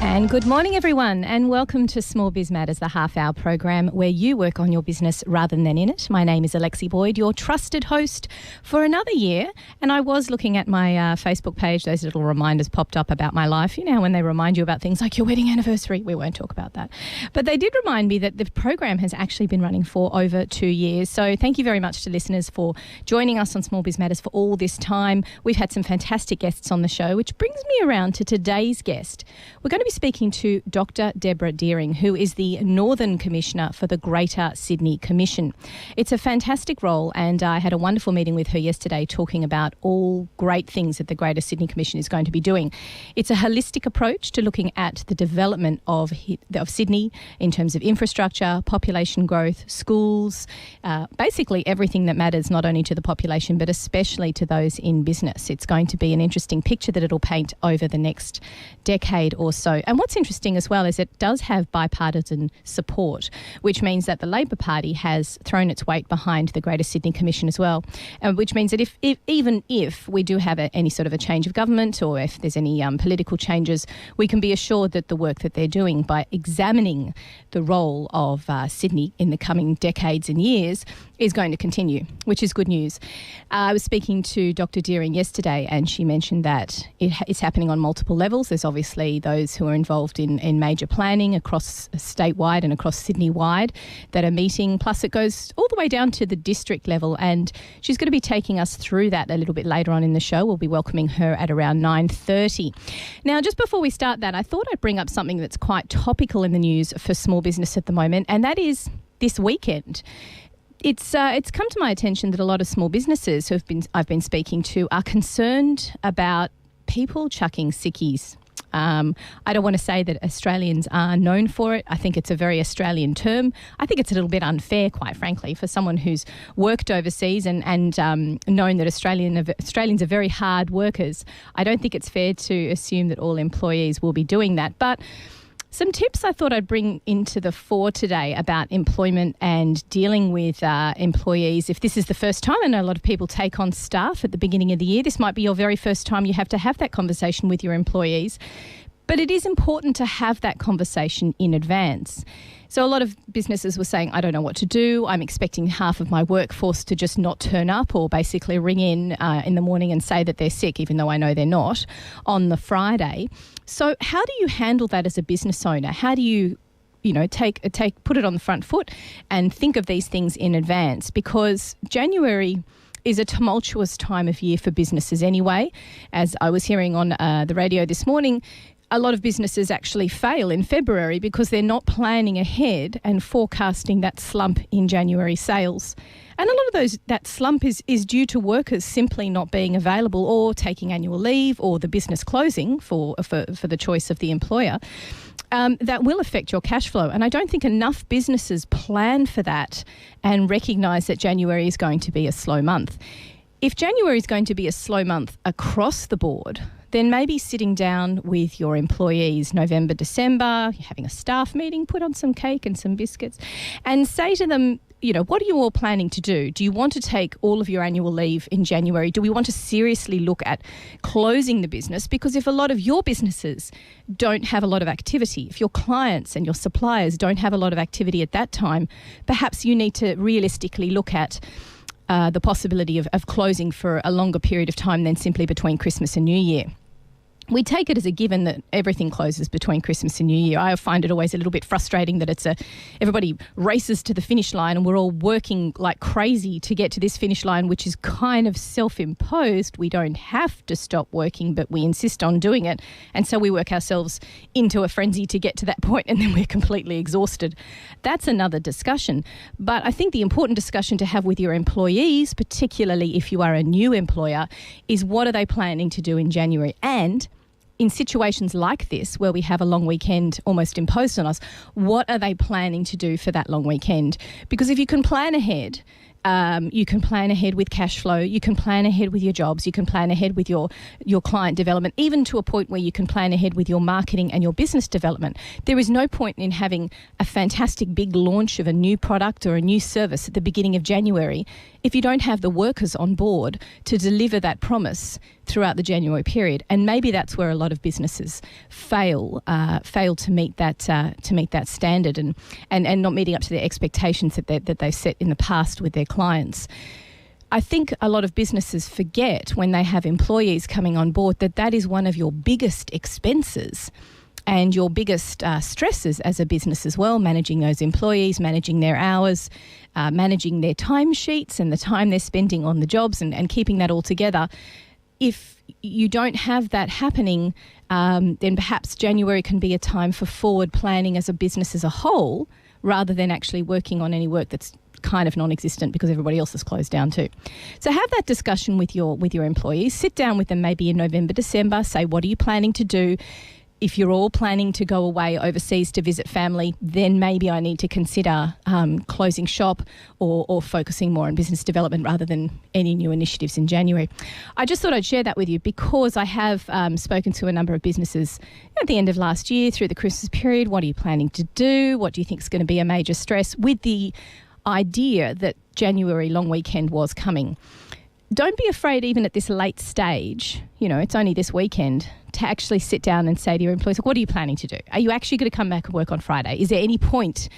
And good morning, everyone, and welcome to Small Biz Matters, the half-hour program where you work on your business rather than in it. My name is Alexi Boyd, your trusted host for another year, and I was looking at my Facebook page. Those little reminders popped up about my life. You know, when they remind you about things like your wedding anniversary. We won't talk about that. But they did remind me that the program has actually been running for over 2 years. So thank you very much to listeners for joining us on Small Biz Matters for all this time. We've had some fantastic guests on the show, which brings me around to today's guest. We're going to be speaking to Dr. Deborah Deering, who is the Northern Commissioner for the Greater Sydney Commission. It's a fantastic role, and I had a wonderful meeting with her yesterday talking about all great things that the Greater Sydney Commission is going to be doing. It's a holistic approach to looking at the development of Sydney in terms of infrastructure, population growth, schools, basically everything that matters not only to the population but especially to those in business. It's going to be an interesting picture that it'll paint over the next decade or so. And what's interesting as well is it does have bipartisan support, which means that the Labor Party has thrown its weight behind the Greater Sydney Commission as well, which means that even if we do have any sort of a change of government or if there's any political changes, we can be assured that the work that they're doing by examining the role of Sydney in the coming decades and years is going to continue, which is good news. I was speaking to Dr. Deering yesterday, and she mentioned that it's happening on multiple levels. There's obviously those who are involved in major planning across statewide and across Sydney-wide that are meeting, plus it goes all the way down to the district level, and she's going to be taking us through that a little bit later on in the show. We'll be welcoming her at around 9:30. Now, just before we start that, I thought I'd bring up something that's quite topical in the news for small business at the moment, and that is this weekend. It's come to my attention that a lot of small businesses I've been speaking to are concerned about people chucking sickies. I don't want to say that Australians are known for it. I think it's a very Australian term. I think it's a little bit unfair, quite frankly, for someone who's worked overseas and known that Australians are very hard workers. I don't think it's fair to assume that all employees will be doing that. But some tips I thought I'd bring into the fore today about employment and dealing with employees. If this is the first time, I know a lot of people take on staff at the beginning of the year. This might be your very first time you have to have that conversation with your employees. But it is important to have that conversation in advance. So a lot of businesses were saying, I don't know what to do. I'm expecting half of my workforce to just not turn up or basically ring in the morning and say that they're sick, even though I know they're not, on the Friday. So how do you handle that as a business owner? How do you put it on the front foot and think of these things in advance? Because January is a tumultuous time of year for businesses anyway. As I was hearing on the radio this morning, a lot of businesses actually fail in February because they're not planning ahead and forecasting that slump in January sales. And a lot of that slump is due to workers simply not being available or taking annual leave or the business closing for the choice of the employer. That will affect your cash flow. And I don't think enough businesses plan for that and recognise that January is going to be a slow month. If January is going to be a slow month across the board, then maybe sitting down with your employees November, December, having a staff meeting, put on some cake and some biscuits and say to them, what are you all planning to do? Do you want to take all of your annual leave in January? Do we want to seriously look at closing the business? Because if a lot of your businesses don't have a lot of activity, if your clients and your suppliers don't have a lot of activity at that time, perhaps you need to realistically look at the possibility of closing for a longer period of time than simply between Christmas and New Year. We take it as a given that everything closes between Christmas and New Year. I find it always a little bit frustrating that everybody races to the finish line and we're all working like crazy to get to this finish line, which is kind of self-imposed. We don't have to stop working, but we insist on doing it. And so we work ourselves into a frenzy to get to that point and then we're completely exhausted. That's another discussion. But I think the important discussion to have with your employees, particularly if you are a new employer, is what are they planning to do in January? And in situations like this, where we have a long weekend almost imposed on us, what are they planning to do for that long weekend? Because if you can plan ahead, You can plan ahead with cash flow. You can plan ahead with your jobs. You can plan ahead with your client development, even to a point where you can plan ahead with your marketing and your business development. There is no point in having a fantastic big launch of a new product or a new service at the beginning of January if you don't have the workers on board to deliver that promise throughout the January period. And maybe that's where a lot of businesses fail to meet that standard and not meeting up to their expectations that they've set in the past with their clients. I think a lot of businesses forget when they have employees coming on board that is one of your biggest expenses and your biggest stresses as a business as well, managing those employees, managing their hours, managing their timesheets and the time they're spending on the jobs and keeping that all together. If you don't have that happening, then perhaps January can be a time for forward planning as a business as a whole, rather than actually working on any work that's kind of non-existent because everybody else has closed down too. So have that discussion with your employees. Sit down with them maybe in November, December. Say, what are you planning to do? If you're all planning to go away overseas to visit family, then maybe I need to consider closing shop or focusing more on business development rather than any new initiatives in January. I just thought I'd share that with you because I have spoken to a number of businesses at the end of last year through the Christmas period. What are you planning to do? What do you think is going to be a major stress? With the idea that January long weekend was coming. Don't be afraid even at this late stage, it's only this weekend, to actually sit down and say to your employees, what are you planning to do? Are you actually going to come back and work on Friday? Is there any point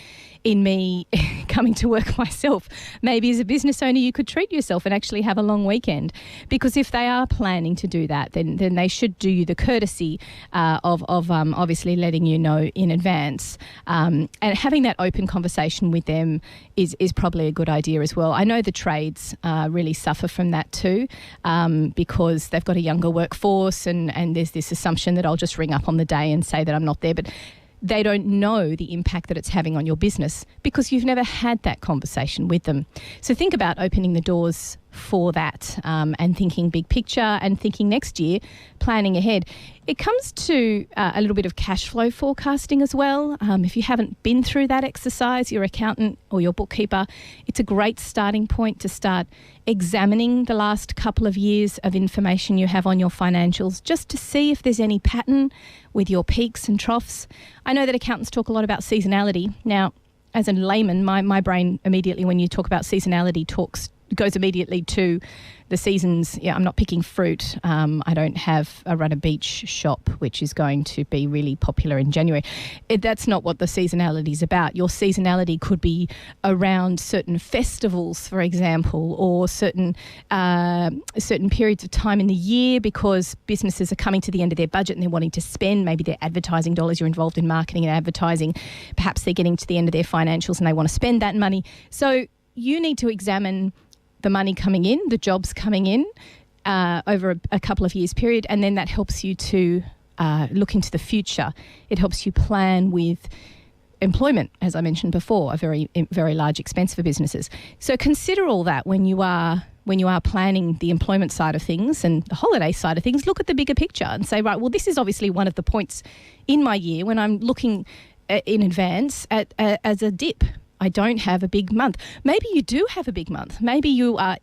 in me coming to work myself? Maybe as a business owner, you could treat yourself and actually have a long weekend. Because if they are planning to do that, then they should do you the courtesy of obviously letting you know in advance. And having that open conversation with them is probably a good idea as well. I know the trades really suffer from that too, because they've got a younger workforce and there's this assumption that I'll just ring up on the day and say that I'm not there. But they don't know the impact that it's having on your business because you've never had that conversation with them. So think about opening the doors for that and thinking big picture and thinking next year, planning ahead. It comes to a little bit of cash flow forecasting as well. If you haven't been through that exercise, your accountant or your bookkeeper, it's a great starting point to start examining the last couple of years of information you have on your financials just to see if there's any pattern with your peaks and troughs. I know that accountants talk a lot about seasonality. Now, as a layman, my brain immediately, when you talk about seasonality, goes immediately to the seasons. Yeah, I'm not picking fruit. I don't have a Run a Beach shop, which is going to be really popular in January. That's not what the seasonality is about. Your seasonality could be around certain festivals, for example, or certain periods of time in the year because businesses are coming to the end of their budget and they're wanting to spend. Maybe their advertising dollars. You're involved in marketing and advertising. Perhaps they're getting to the end of their financials and they want to spend that money. So you need to examine the money coming in, the jobs coming in over a couple of years period, and then that helps you to look into the future. It helps you plan with employment, as I mentioned before, a very, very large expense for businesses. So consider all that when you are planning the employment side of things and the holiday side of things. Look at the bigger picture and say, right, well, this is obviously one of the points in my year when I'm looking in advance as a dip. I don't have a big month. Maybe you do have a big month. Maybe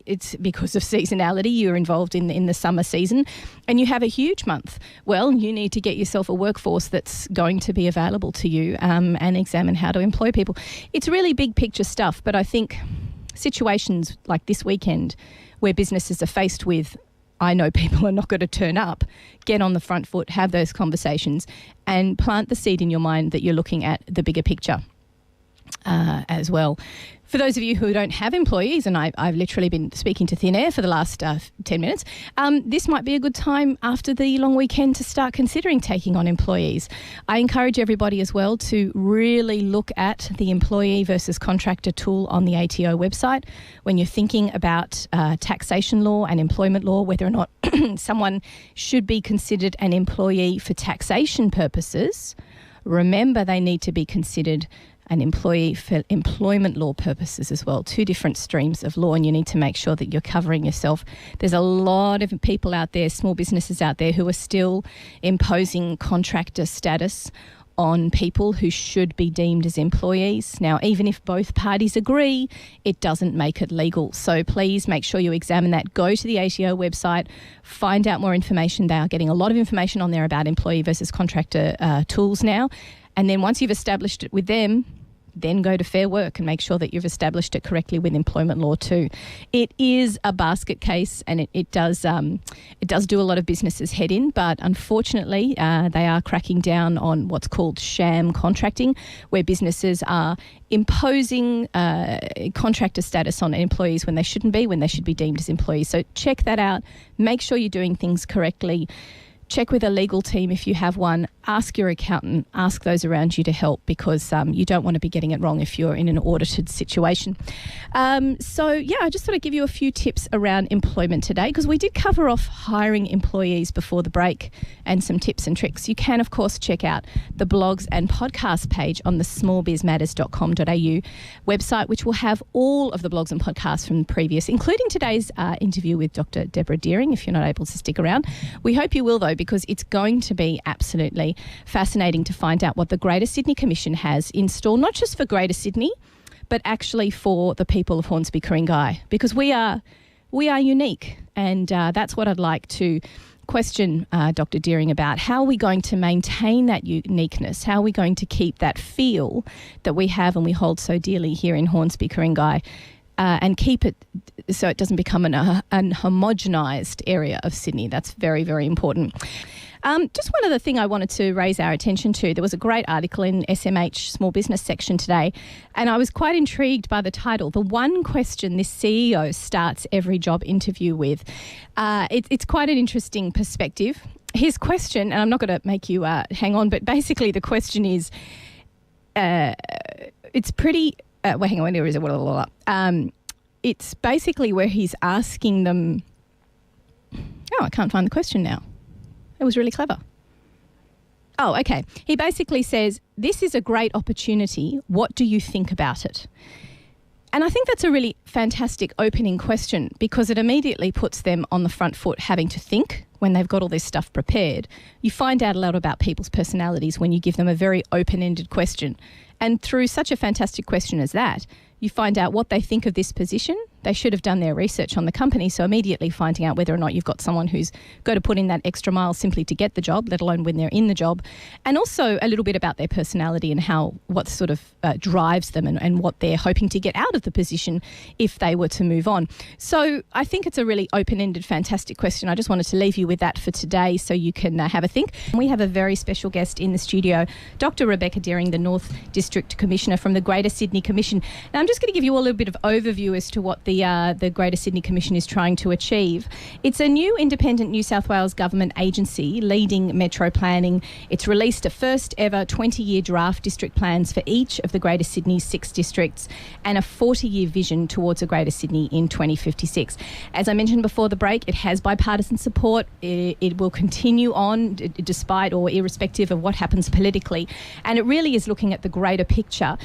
it's because of seasonality. You're involved in the summer season and you have a huge month. Well, you need to get yourself a workforce that's going to be available to you and examine how to employ people. It's really big picture stuff, but I think situations like this weekend where businesses are faced with, I know people are not going to turn up, get on the front foot, have those conversations and plant the seed in your mind that you're looking at the bigger picture. As well. For those of you who don't have employees, and I've literally been speaking to thin air for the last 10 minutes, this might be a good time after the long weekend to start considering taking on employees. I encourage everybody as well to really look at the employee versus contractor tool on the ATO website when you're thinking about taxation law and employment law, whether or not someone should be considered an employee for taxation purposes. Remember, they need to be considered an employee for employment law purposes as well. Two different streams of law, and you need to make sure that you're covering yourself. There's a lot of people out there, small businesses out there, who are still imposing contractor status on people who should be deemed as employees. Now, even if both parties agree, it doesn't make it legal. So please make sure you examine that. Go to the ATO website, find out more information. They are getting a lot of information on there about employee versus contractor tools now. And then once you've established it with them, then go to Fair Work and make sure that you've established it correctly with employment law too. It is a basket case, and it does do a lot of businesses head in, but unfortunately they are cracking down on what's called sham contracting, where businesses are imposing contractor status on employees when they shouldn't be, when they should be deemed as employees. So check that out. Make sure you're doing things correctly. Check with a legal team if you have one. Ask your accountant, ask those around you to help, because you don't want to be getting it wrong if you're in an audited situation. I just thought I'd give you a few tips around employment today, because we did cover off hiring employees before the break and some tips and tricks. You can, of course, check out the blogs and podcast page on the smallbizmatters.com.au website, which will have all of the blogs and podcasts from the previous, including today's interview with Dr. Deborah Deering, if you're not able to stick around. We hope you will, though, because it's going to be absolutely fascinating to find out what the Greater Sydney Commission has in store, not just for Greater Sydney, but actually for the people of Hornsby Ku-ring-gai, because we are unique, and that's what I'd like to question Dr. Deering about. How are we going to maintain that uniqueness? How are we going to keep that feel that we have and we hold so dearly here in Hornsby Ku-ring-gai? And keep it so it doesn't become an homogenised area of Sydney. That's very, very important. Just one other thing I wanted to raise our attention to. There was a great article in SMH Small Business section today, and I was quite intrigued by the title, The One Question This CEO Starts Every Job Interview With. It's quite an interesting perspective. His question, and I'm not going to make you hang on, but basically the question is, it's pretty... hang on, where is it? It's basically where he's asking them... Oh, I can't find the question now. It was really clever. Oh, okay. He basically says, this is a great opportunity. What do you think about it? And I think that's a really fantastic opening question, because it immediately puts them on the front foot having to think when they've got all this stuff prepared. You find out a lot about people's personalities when you give them a very open-ended question. And through such a fantastic question as that, you find out what they think of this position. They should have done their research on the company, so immediately finding out whether or not you've got someone who's going to put in that extra mile simply to get the job, let alone when they're in the job. And also a little bit about their personality and what sort of drives them and what they're hoping to get out of the position if they were to move on. So I think it's a really open-ended, fantastic question. I just wanted to leave you with that for today so you can have a think. We have a very special guest in the studio, Dr. Rebecca Deering, the North District Commissioner from the Greater Sydney Commission. Now, I'm just going to give you a little bit of overview as to what the Greater Sydney Commission is trying to achieve. It's a new independent New South Wales government agency leading metro planning. It's released a first ever 20-year draft district plans for each of the Greater Sydney's 6 districts and a 40-year vision towards a Greater Sydney in 2056. As I mentioned before the break, it has bipartisan support. It will continue on despite or irrespective of what happens politically. And it really is looking at the greater picture.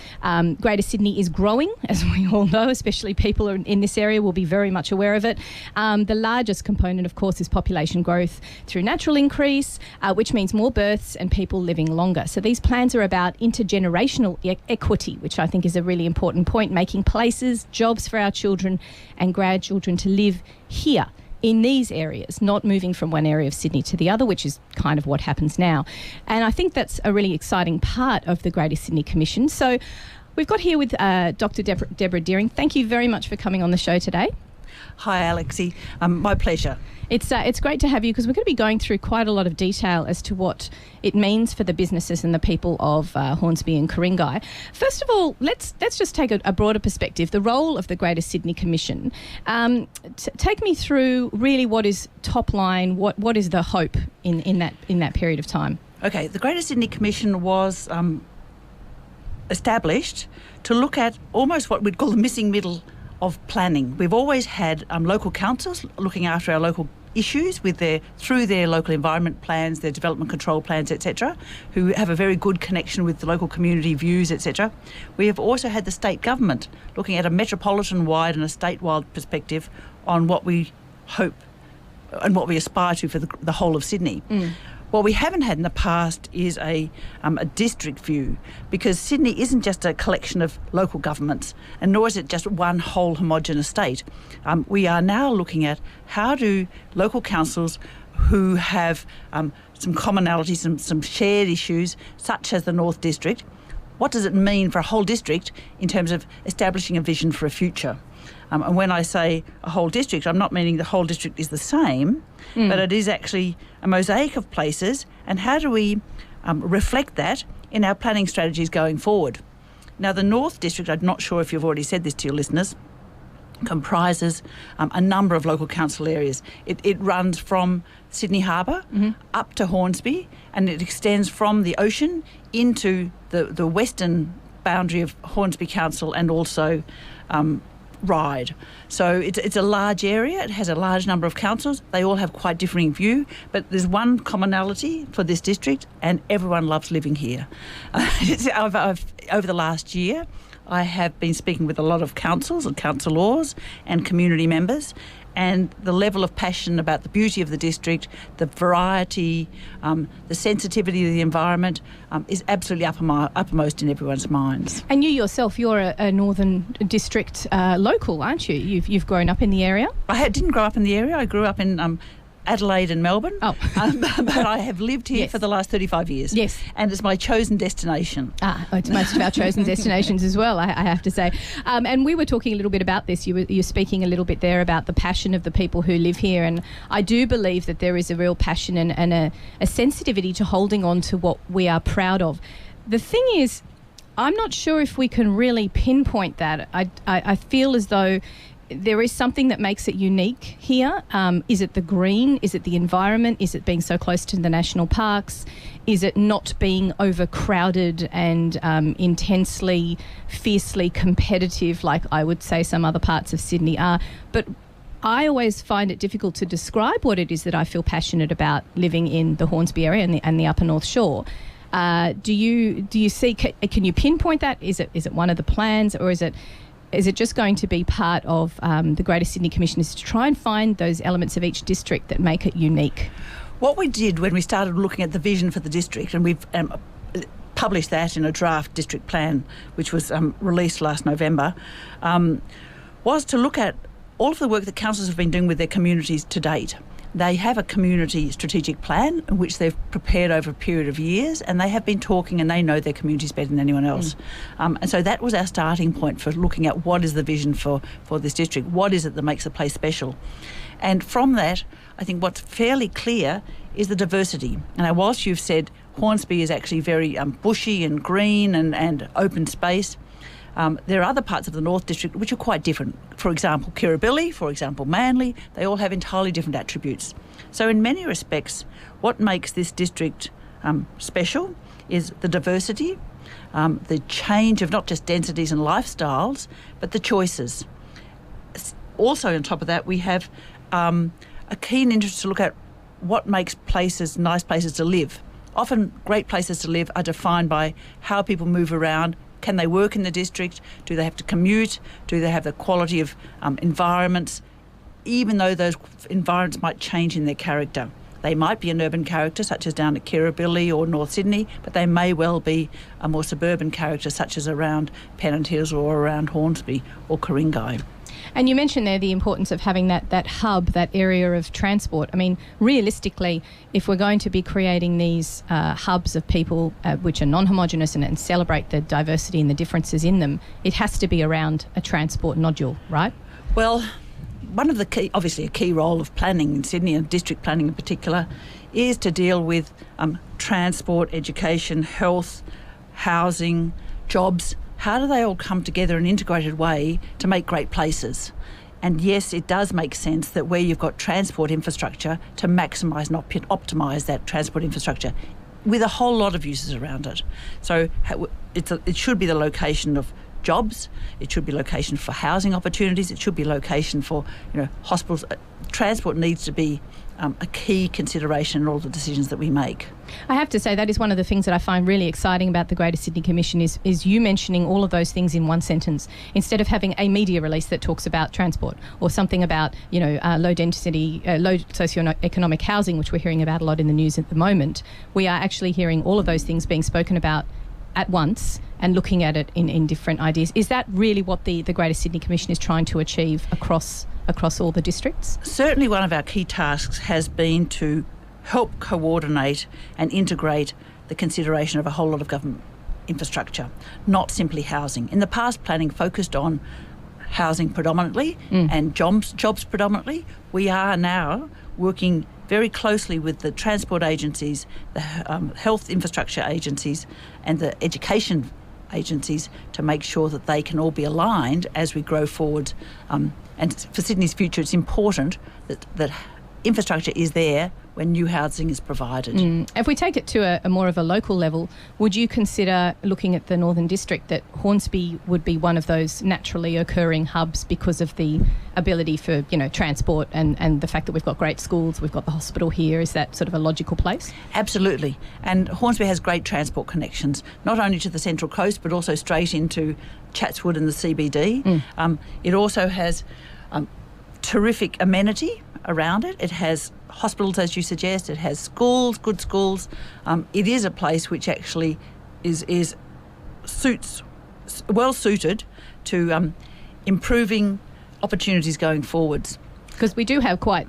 Greater Sydney is growing, as we all know, especially people in this area will be very much aware of it. The largest component, of course, is population growth through natural increase, which means more births and people living longer. So these plans are about intergenerational equity, which I think is a really important point, making places, jobs for our children and grandchildren to live here in these areas, not moving from one area of Sydney to the other, which is kind of what happens now. And I think that's a really exciting part of the Greater Sydney Commission. So we've got here with Dr. Deborah Deering. Thank you very much for coming on the show today. Hi, Alexi. My pleasure. It's great to have you, because we're going to be going through quite a lot of detail as to what it means for the businesses and the people of Hornsby and Ku-ring-gai. First of all, let's just take a broader perspective. The role of the Greater Sydney Commission. Take me through really what is top line. What is the hope in that period of time? Okay, the Greater Sydney Commission was established to look at almost what we'd call the missing middle of planning. We've always had local councils looking after our local issues through their local environment plans, their development control plans, etc., who have a very good connection with the local community views, etc. We have also had the state government looking at a metropolitan-wide and a state-wide perspective on what we hope and what we aspire to for the whole of Sydney. What we haven't had in the past is a district view, because Sydney isn't just a collection of local governments, and nor is it just one whole homogenous state. We are now looking at how do local councils who have some commonalities, some shared issues, such as the North District, what does it mean for a whole district in terms of establishing a vision for a future? And when I say a whole district, I'm not meaning the whole district is the same, but it is actually a mosaic of places. And how do we reflect that in our planning strategies going forward? Now, the North District, I'm not sure if you've already said this to your listeners, comprises a number of local council areas. It runs from Sydney Harbour up to Hornsby, and it extends from the ocean into the western boundary of Hornsby Council and also Ryde. So it's a large area. It has a large number of councils. They all have quite differing view, but there's one commonality for this district, and everyone loves living here. Over the last year, I have been speaking with a lot of councils and councillors and community members, and the level of passion about the beauty of the district, the variety, the sensitivity of the environment is absolutely uppermost in everyone's minds. And you yourself, you're a Northern District local, aren't you? You've grown up in the area? Didn't grow up in the area. I grew up in Adelaide and Melbourne. Oh. But I have lived here for the last 35 years. Yes. And it's my chosen destination. It's most of our chosen destinations as well, I have to say. And we were talking a little bit about this. You're speaking a little bit there about the passion of the people who live here. And I do believe that there is a real passion and a sensitivity to holding on to what we are proud of. The thing is, I'm not sure if we can really pinpoint that. I feel as though there is something that makes it unique here. Is it the green? Is it the environment? Is it being so close to the national parks? Is it not being overcrowded and intensely, fiercely competitive like I would say some other parts of Sydney are? But I always find it difficult to describe what it is that I feel passionate about living in the Hornsby area and the Upper North Shore. Do you see? Can you pinpoint that? Is it one of the plans, or is it just going to be part of the Greater Sydney Commission, is to try and find those elements of each district that make it unique? What we did when we started looking at the vision for the district, and we've published that in a draft district plan, which was released last November, was to look at all of the work that councils have been doing with their communities to date. They have a community strategic plan which they've prepared over a period of years, and they have been talking and they know their communities better than anyone else. And so that was our starting point for looking at what is the vision for this district, what is it that makes a place special. And from that, I think what's fairly clear is the diversity. And whilst you've said Hornsby is actually very bushy and green and open space, there are other parts of the North District which are quite different. For example, Kirribilli, for example, Manly, they all have entirely different attributes. So in many respects, what makes this district special is the diversity, the change of not just densities and lifestyles, but the choices. Also on top of that, we have a keen interest to look at what makes places nice places to live. Often great places to live are defined by how people move around. Can they work in the district? Do they have to commute? Do they have the quality of environments? Even though those environments might change in their character. They might be an urban character, such as down at Kirribilli or North Sydney, but they may well be a more suburban character, such as around Pennant Hills or around Hornsby or Ku-ring-gai. And you mentioned there the importance of having that hub, that area of transport. I mean, realistically, if we're going to be creating these hubs of people which are non-homogenous and celebrate the diversity and the differences in them, it has to be around a transport nodule, right? Well, one of the key, obviously a key role of planning in Sydney and district planning in particular, is to deal with transport, education, health, housing, jobs. How do they all come together in an integrated way to make great places? And yes, it does make sense that where you've got transport infrastructure, to maximise and optimise that transport infrastructure with a whole lot of uses around it. So it should be the location of jobs, it should be location for housing opportunities, it should be location for hospitals. Transport needs to be a key consideration in all the decisions that we make. I have to say that is one of the things that I find really exciting about the Greater Sydney Commission is you mentioning all of those things in one sentence instead of having a media release that talks about transport or something about, low density, low socioeconomic housing, which we're hearing about a lot in the news at the moment. We are actually hearing all of those things being spoken about at once and looking at it in different ideas. Is that really what the Greater Sydney Commission is trying to achieve across all the districts? Certainly one of our key tasks has been to help coordinate and integrate the consideration of a whole lot of government infrastructure, not simply housing. In the past, planning focused on housing predominantly and jobs predominantly. We are now working very closely with the transport agencies, the health infrastructure agencies and the education agencies to make sure that they can all be aligned as we grow forward. And for Sydney's future, it's important that infrastructure is there when new housing is provided. If we take it to a more of a local level, would you consider looking at the Northern District that Hornsby would be one of those naturally occurring hubs because of the ability for, transport and the fact that we've got great schools, we've got the hospital here? Is that sort of a logical place? Absolutely. And Hornsby has great transport connections, not only to the Central Coast, but also straight into Chatswood and the CBD. It also has terrific amenity around it. It has hospitals, as you suggest. It has schools, good schools. It is a place which actually is well suited to improving opportunities going forwards. Because we do have quite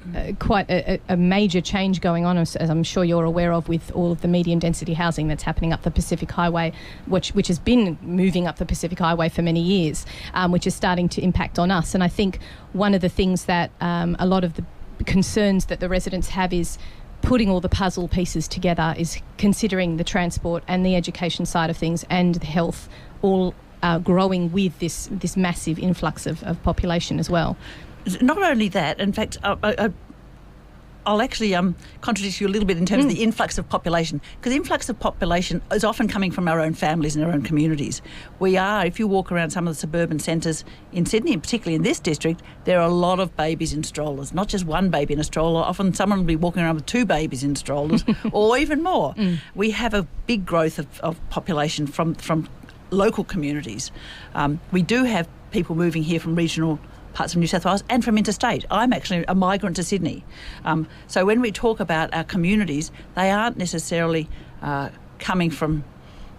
a major change going on, as I'm sure you're aware of, with all of the medium density housing that's happening up the Pacific Highway, which has been moving up the Pacific Highway for many years, which is starting to impact on us. And I think one of the things that a lot of the concerns that the residents have is putting all the puzzle pieces together, is considering the transport and the education side of things and the health all growing with this massive influx of population as well. Not only that, in fact, I'll actually contradict you a little bit in terms of the influx of population, because influx of population is often coming from our own families and our own communities. We are, if you walk around some of the suburban centres in Sydney, and particularly in this district, there are a lot of babies in strollers, not just one baby in a stroller. Often someone will be walking around with two babies in strollers or even more. We have a big growth of population from local communities. We do have people moving here from regional parts of New South Wales and from interstate. I'm actually a migrant to Sydney. So when we talk about our communities, they aren't necessarily coming from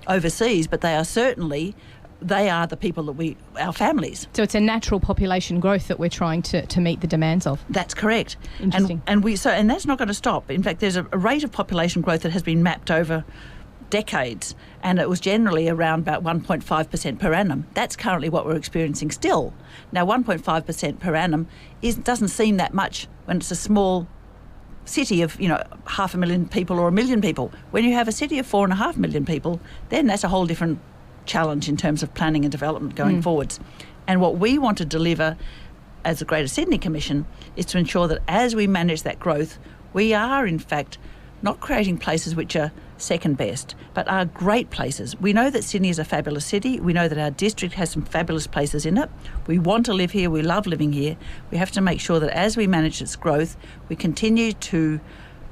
overseas, but they are the people that our families. So it's a natural population growth that we're trying to meet the demands of. That's correct. Interesting. And that's not going to stop. In fact, there's a rate of population growth that has been mapped over decades, and it was generally around about 1.5% per annum. That's currently what we're experiencing still. Now, 1.5% per annum doesn't seem that much when it's a small city of 500,000 people or 1 million people. When you have a city of 4.5 million people, then that's a whole different challenge in terms of planning and development going forwards. And what we want to deliver as the Greater Sydney Commission is to ensure that as we manage that growth, we are in fact not creating places which are second best, but are great places. We know that Sydney is a fabulous city. We know that our district has some fabulous places in it. We want to live here. We love living here. We have to make sure that as we manage its growth, we continue to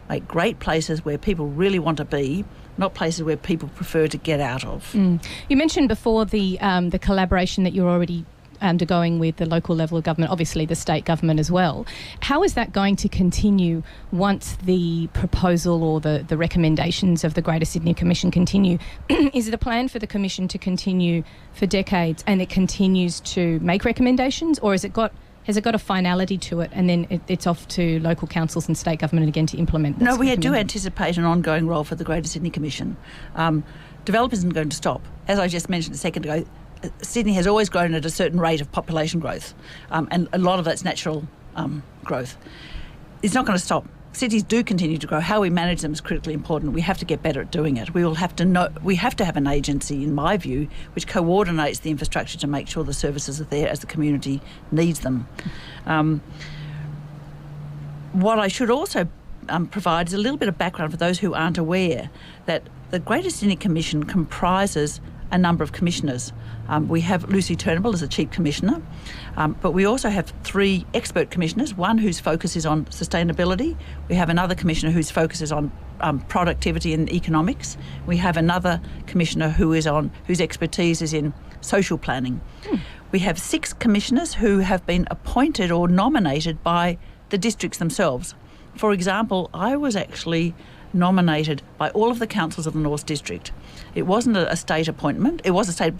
make great places where people really want to be, not places where people prefer to get out of. You mentioned before the collaboration that you're already undergoing with the local level of government, obviously the state government as well. How is that going to continue once the proposal or the recommendations of the Greater Sydney Commission continue? Is it a plan for the Commission to continue for decades and it continues to make recommendations, or has it got a finality to it and then it's off to local councils and state government again to implement? No, we do anticipate an ongoing role for the Greater Sydney Commission. Development isn't going to stop. As I just mentioned a second ago, Sydney has always grown at a certain rate of population growth, and a lot of that's natural growth. It's not going to stop. Cities do continue to grow. How we manage them is critically important. We have to get better at doing it. We have to have an agency, in my view, which coordinates the infrastructure to make sure the services are there as the community needs them. What I should also provide is a little bit of background for those who aren't aware that the Greater Sydney Commission comprises a number of commissioners. We have Lucy Turnbull as the Chief Commissioner, but we also have 3 expert commissioners, one whose focus is on sustainability. We have another commissioner whose focus is on productivity and economics. We have another commissioner whose expertise is in social planning. We have 6 commissioners who have been appointed or nominated by the districts themselves. For example, I was actually nominated by all of the councils of the North District. It wasn't a state appointment. It was a state.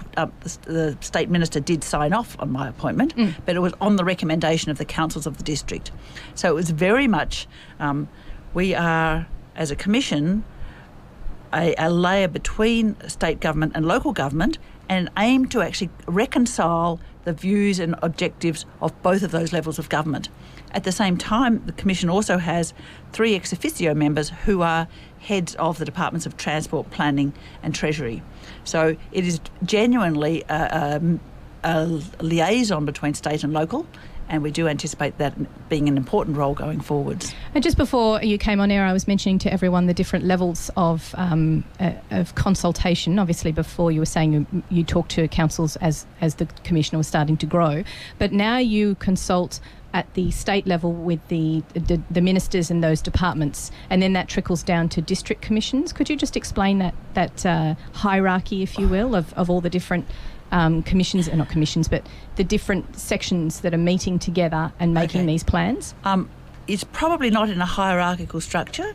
The state minister did sign off on my appointment, but it was on the recommendation of the councils of the district. So it was very much. We are, as a commission, a layer between state government and local government, and aim to actually reconcile the views and objectives of both of those levels of government. At the same time, the Commission also has 3 ex officio members who are heads of the Departments of Transport, Planning and Treasury. So it is genuinely a liaison between state and local, and we do anticipate that being an important role going forwards. And just before you came on air, I was mentioning to everyone the different levels of consultation. Obviously, before you were saying you talked to councils as the Commissioner was starting to grow, but now you consult at the state level with the ministers in those departments, and then that trickles down to district commissions. Could you just explain that hierarchy, if you will, of all the different commissions, not commissions, but the different sections that are meeting together and making these plans? It's probably not in a hierarchical structure.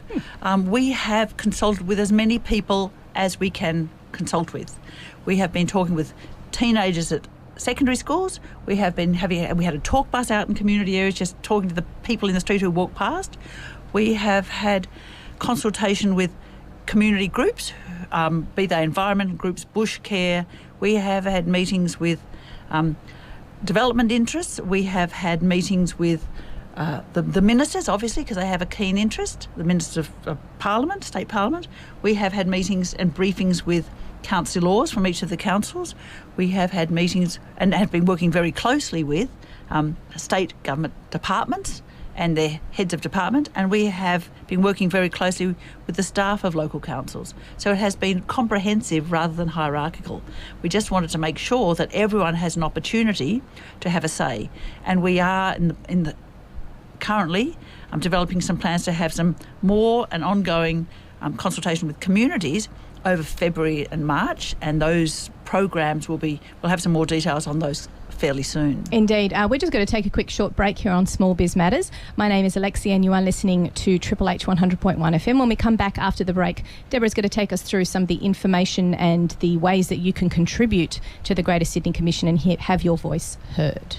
We have consulted with as many people as we can consult with. We have been talking with teenagers at secondary schools. We had a talk bus out in community areas, just talking to the people in the street who walk past. We have had consultation with community groups, be they environment groups, bush care. We have had meetings with development interests. We have had meetings with the ministers, obviously, because they have a keen interest, the ministers of Parliament, State Parliament. We have had meetings and briefings with councillors from each of the councils. We have had meetings and have been working very closely with state government departments and their heads of department, and we have been working very closely with the staff of local councils. So it has been comprehensive rather than hierarchical. We just wanted to make sure that everyone has an opportunity to have a say, and we are currently developing some plans to have some more and ongoing consultation with communities over February and March, and those programs we'll have some more details on those fairly soon. Indeed. We're just going to take a quick short break here on Small Biz Matters. My name is Alexi and you are listening to Triple H 100.1 FM. When we come back after the break, Deborah's going to take us through some of the information and the ways that you can contribute to the Greater Sydney Commission and have your voice heard.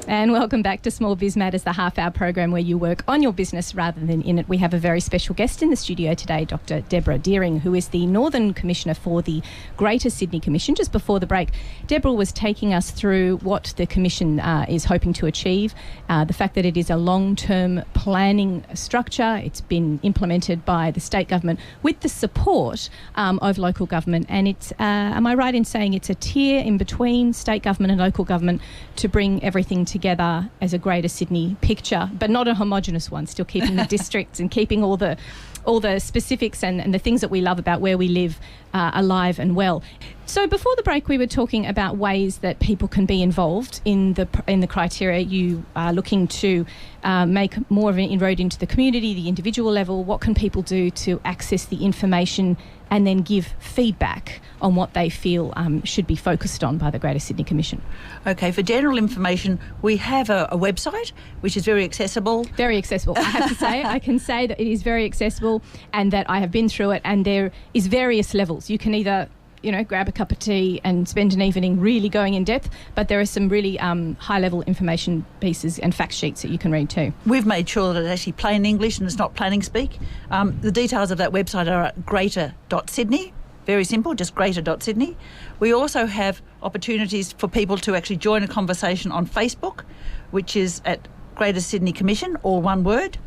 And welcome back to Small Biz Matters, the half-hour program where you work on your business rather than in it. We have a very special guest in the studio today, Dr. Deborah Deering, who is the Northern Commissioner for the Greater Sydney Commission. Just before the break, Deborah was taking us through what the Commission is hoping to achieve, the fact that it is a long-term planning structure. It's been implemented by the state government with the support of local government. And it's, am I right in saying it's a tier in between state government and local government to bring everything together as a Greater Sydney picture, but not a homogenous one, still keeping the districts and keeping all the specifics and the things that we love about where we live alive and well. So before the break, we were talking about ways that people can be involved in the criteria. You are looking to make more of an inroad into the community, the individual level. What can people do to access the information and then give feedback on what they feel should be focused on by the Greater Sydney Commission? Okay, for general information, we have a website which is very accessible. Very accessible. I have to say, I can say that it is very accessible and that I have been through it, and there is various levels. You can either grab a cup of tea and spend an evening really going in depth, but there are some really high-level information pieces and fact sheets that you can read too. We've made sure that it's actually plain English and it's not planning speak. The details of that website are at greater.sydney. Very simple, just greater.sydney. We also have opportunities for people to actually join a conversation on Facebook, which is at Greater Sydney Commission, all one word.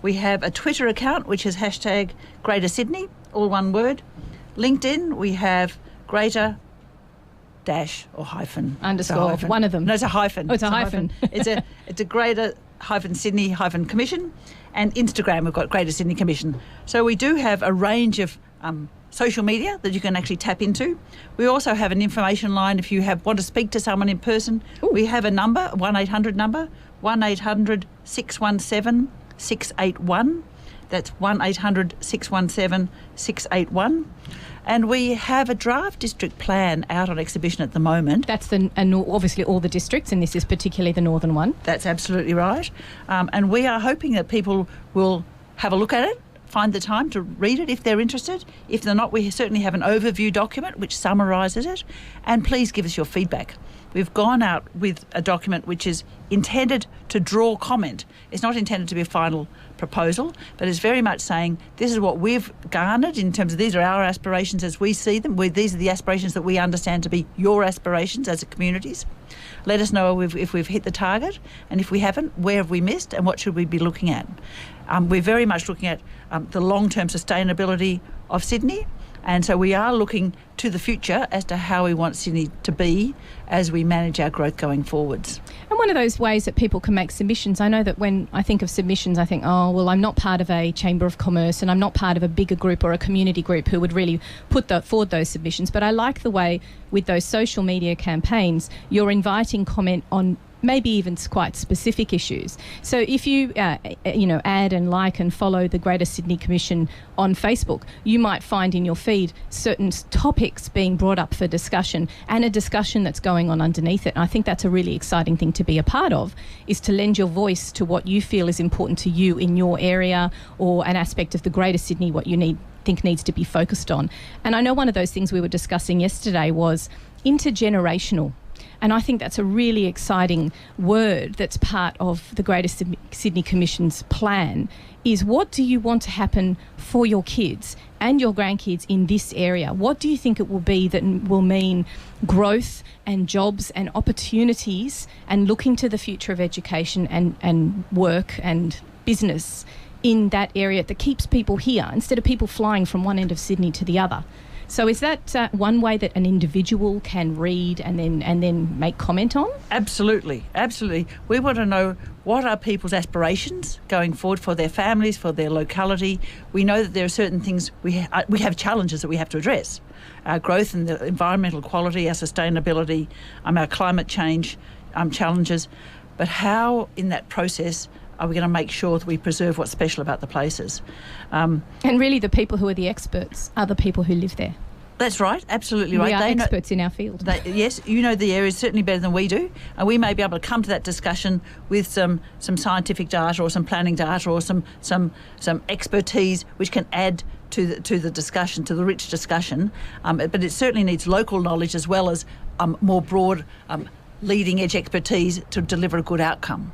We have a Twitter account, which is hashtag Greater Sydney, all one word. LinkedIn, we have greater dash or hyphen. Underscore, one of them. No, it's a hyphen. Oh, it's a hyphen. It's a greater hyphen Sydney hyphen Commission. And Instagram, we've got Greater Sydney Commission. So we do have a range of social media that you can actually tap into. We also have an information line if you want to speak to someone in person. Ooh. We have a number, 1-800 number, 1-800-617-681. That's 1-800-617-681. And we have a draft district plan out on exhibition at the moment. That's obviously all the districts, and this is particularly the northern one. That's absolutely right. And we are hoping that people will have a look at it, find the time to read it if they're interested. If they're not, we certainly have an overview document which summarises it. And please give us your feedback. We've gone out with a document which is intended to draw comment. It's not intended to be a final proposal, but it's very much saying this is what we've garnered in terms of these are our aspirations as we see them. These are the aspirations that we understand to be your aspirations as communities. Let us know if we've hit the target, and if we haven't, where have we missed and what should we be looking at? We're very much looking at the long-term sustainability of Sydney. And so we are looking to the future as to how we want Sydney to be as we manage our growth going forwards. And one of those ways that people can make submissions, I know that when I think of submissions, I think, oh, well, I'm not part of a Chamber of Commerce and I'm not part of a bigger group or a community group who would really put forward those submissions. But I like the way with those social media campaigns, you're inviting comment on maybe even quite specific issues. So if you, add and like and follow the Greater Sydney Commission on Facebook, you might find in your feed certain topics being brought up for discussion and a discussion that's going on underneath it. And I think that's a really exciting thing to be a part of, is to lend your voice to what you feel is important to you in your area or an aspect of the Greater Sydney, what you think needs to be focused on. And I know one of those things we were discussing yesterday was intergenerational. And I think that's a really exciting word that's part of the Greater Sydney Commission's plan, is what do you want to happen for your kids and your grandkids in this area? What do you think it will be that will mean growth and jobs and opportunities and looking to the future of education and work and business in that area that keeps people here instead of people flying from one end of Sydney to the other? So is that one way that an individual can read and then make comment on? Absolutely, absolutely. We want to know what are people's aspirations going forward for their families, for their locality. We know that there are certain things, we have challenges that we have to address. Our growth and the environmental quality, our sustainability, our climate change challenges. But how in that process are we going to make sure that we preserve what's special about the places? And really the people who are the experts are the people who live there. That's right, absolutely right. We are experts in our field. Yes, you know the area certainly better than we do, and we may be able to come to that discussion with some scientific data or some planning data or some expertise which can add to the discussion, to the rich discussion. But it certainly needs local knowledge as well as more broad leading edge expertise to deliver a good outcome.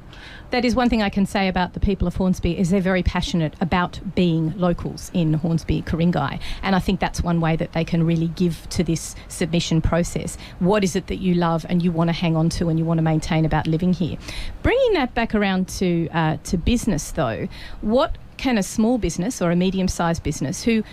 That is one thing I can say about the people of Hornsby, is they're very passionate about being locals in Hornsby, Ku-ring-gai. And I think that's one way that they can really give to this submission process. What is it that you love and you want to hang on to and you want to maintain about living here? Bringing that back around to business though, what can a small business or a medium-sized business who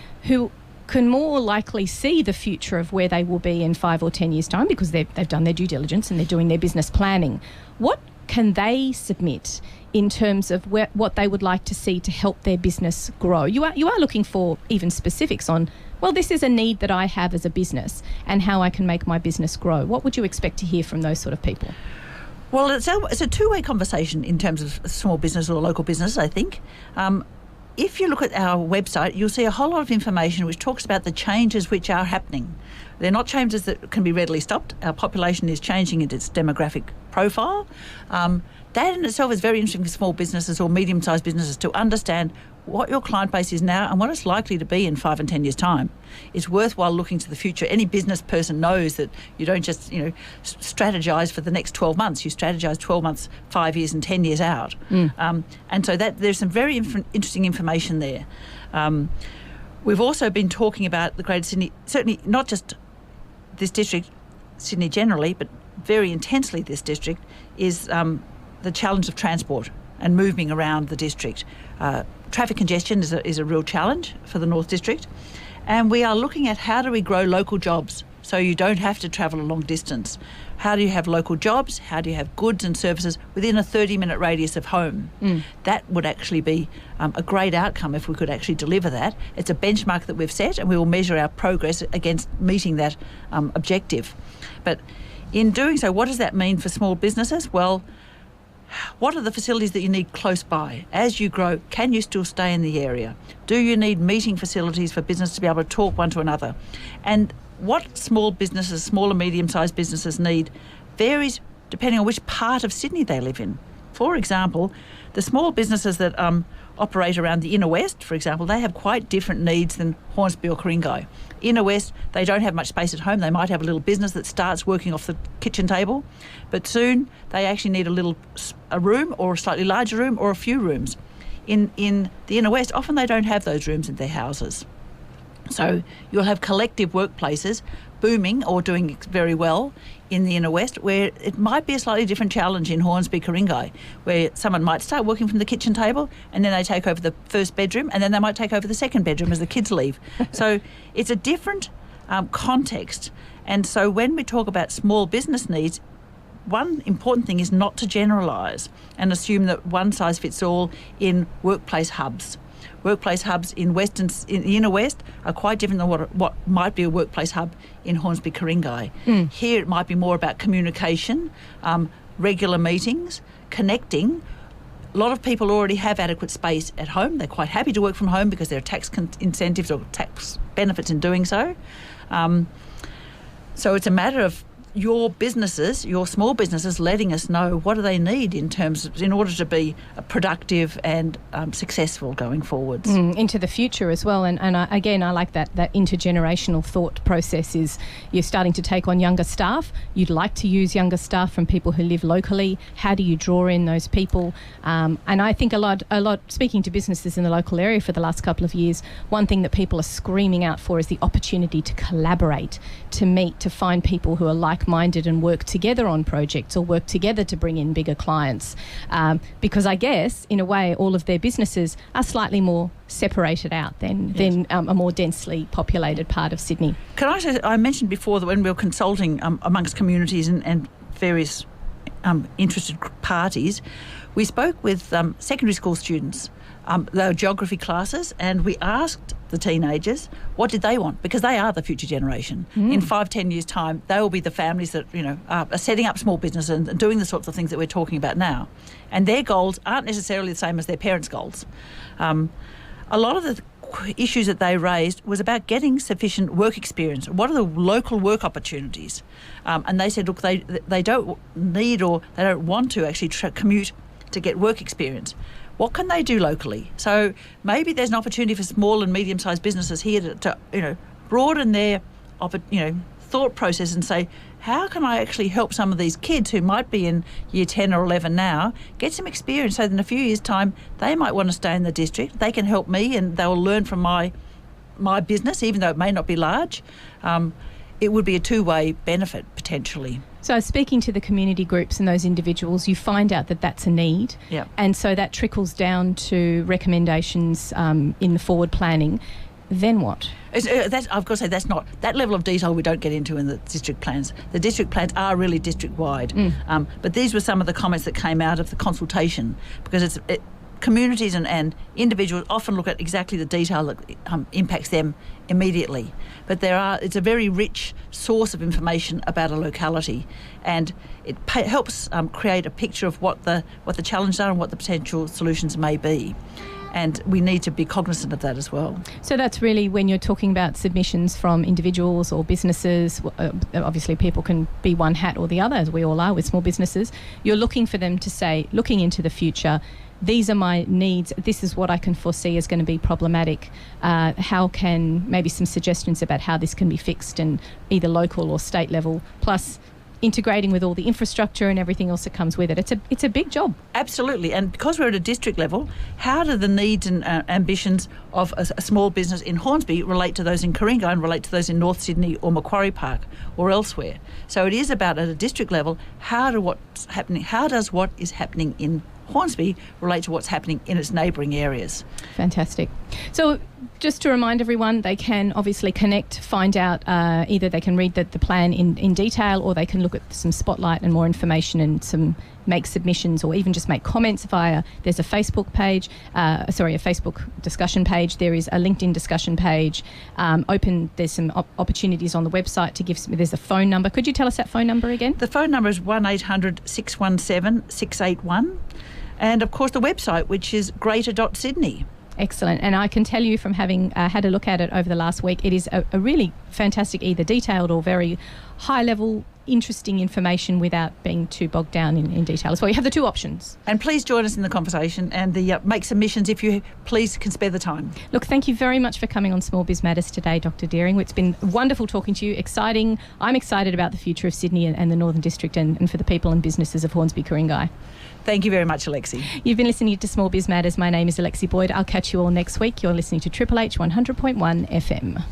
can more likely see the future of where they will be in 5 or 10 years' time because they've done their due diligence and they're doing their business planning, what can they submit in terms of what they would like to see to help their business grow? You are looking for even specifics on, well, this is a need that I have as a business and how I can make my business grow. What would you expect to hear from those sort of people? Well, it's a two-way conversation in terms of small business or local business, I think. If you look at our website, you'll see a whole lot of information which talks about the changes which are happening. They're not changes that can be readily stopped. Our population is changing in its demographic profile. That in itself is very interesting for small businesses or medium-sized businesses to understand what your client base is now and what it's likely to be in 5 and 10 years' time. It's worthwhile looking to the future. Any business person knows that you don't just, strategise for the next 12 months. You strategise 12 months, 5 years and 10 years out. And so there's some very interesting information there. We've also been talking about the Greater Sydney, certainly not just this district, Sydney generally, but very intensely this district, is the challenge of transport and moving around the district. Traffic congestion is a real challenge for the North District, and we are looking at how do we grow local jobs so you don't have to travel a long distance? How do you have local jobs? How do you have goods and services within a 30-minute radius of home? That would actually be a great outcome if we could actually deliver that. It's a benchmark that we've set, and we will measure our progress against meeting that objective. But in doing so, what does that mean for small businesses? Well, what are the facilities that you need close by? As you grow, can you still stay in the area? Do you need meeting facilities for business to be able to talk one to another? And what small businesses, small and medium-sized businesses need varies depending on which part of Sydney they live in. For example, the small businesses that operate around the inner west, for example, they have quite different needs than Hornsby or Ku-ring-gai. Inner west, they don't have much space at home. They might have a little business that starts working off the kitchen table, but soon they actually need a room or a slightly larger room or a few rooms. In the inner west, often they don't have those rooms in their houses. So you'll have collective workplaces booming or doing very well in the inner west, where it might be a slightly different challenge in Hornsby, Ku-ring-gai, where someone might start working from the kitchen table and then they take over the first bedroom and then they might take over the second bedroom as the kids leave. So it's a different context. And so when we talk about small business needs, one important thing is not to generalise and assume that one size fits all in workplace hubs. Workplace hubs in the inner west are quite different than what might be a workplace hub in Hornsby, Ku-ring-gai. Here it might be more about communication, regular meetings, connecting. A lot of people already have adequate space at home. They're quite happy to work from home because there are tax incentives or tax benefits in doing so. So it's a matter of your businesses, your small businesses, letting us know what do they need in order to be productive and successful going forwards. Into the future as well. And again, I like that intergenerational thought process is you're starting to take on younger staff. You'd like to use younger staff from people who live locally. How do you draw in those people? And I think a lot, speaking to businesses in the local area for the last couple of years, one thing that people are screaming out for is the opportunity to collaborate, to meet, to find people who are like-minded and work together on projects or work together to bring in bigger clients. Because I guess, in a way, all of their businesses are slightly more separated out than a more densely populated part of Sydney. Can I say, I mentioned before that when we were consulting amongst communities and various interested parties, we spoke with secondary school students. They were geography classes, and we asked the teenagers what did they want, because they are the future generation. In 5-10 years' time, they will be the families that are setting up small business and doing the sorts of things that we're talking about now, and their goals aren't necessarily the same as their parents' goals. A lot of the issues that they raised was about getting sufficient work experience. What are the local work opportunities? And they said, look, they don't need or they don't want to actually commute to get work experience. What can they do locally? So maybe there's an opportunity for small and medium-sized businesses here to broaden their thought process and say, how can I actually help some of these kids who might be in year 10 or 11 now get some experience so that in a few years' time they might want to stay in the district. They can help me and they will learn from my business, even though it may not be large. It would be a two-way benefit potentially. So speaking to the community groups and those individuals, you find out that that's a need. Yeah. And so that trickles down to recommendations in the forward planning. Then what? I've got to say, that's not that level of detail we don't get into in the district plans. The district plans are really district-wide. But these were some of the comments that came out of the consultation, because communities and individuals often look at exactly the detail that impacts them immediately. But it's a very rich source of information about a locality, and it helps create a picture of what the challenges are and what the potential solutions may be. And we need to be cognizant of that as well. So that's really when you're talking about submissions from individuals or businesses, obviously people can be one hat or the other, as we all are with small businesses. You're looking for them to say, looking into the future, these are my needs, this is what I can foresee is going to be problematic. How can, maybe some suggestions about how this can be fixed in either local or state level, plus integrating with all the infrastructure and everything else that comes with it. It's a big job. Absolutely. And because we're at a district level, how do the needs and ambitions of a small business in Hornsby relate to those in Ku-ring-gai and relate to those in North Sydney or Macquarie Park or elsewhere? So it is about, at a district level, how does what is happening in Hornsby relate to what's happening in its neighbouring areas? Fantastic. So just to remind everyone, they can obviously connect, find out, either they can read the plan in detail, or they can look at some spotlight and more information and make submissions, or even just make comments there's a Facebook page, a Facebook discussion page. There is a LinkedIn discussion page. There's some opportunities on the website to there's a phone number. Could you tell us that phone number again? The phone number is 1800 617 681. And of course the website, which is greater.sydney. Excellent. And I can tell you from having had a look at it over the last week, it is a really fantastic, either detailed or very high-level, interesting information without being too bogged down in detail as well. You have the two options. And please join us in the conversation and make submissions if you please can spare the time. Look, thank you very much for coming on Small Biz Matters today, Dr. Deering. It's been wonderful talking to you. Exciting. I'm excited about the future of Sydney and the Northern District and for the people and businesses of Hornsby, Ku-ring-gai. Thank you very much, Alexi. You've been listening to Small Biz Matters. My name is Alexi Boyd. I'll catch you all next week. You're listening to Triple H 100.1 FM.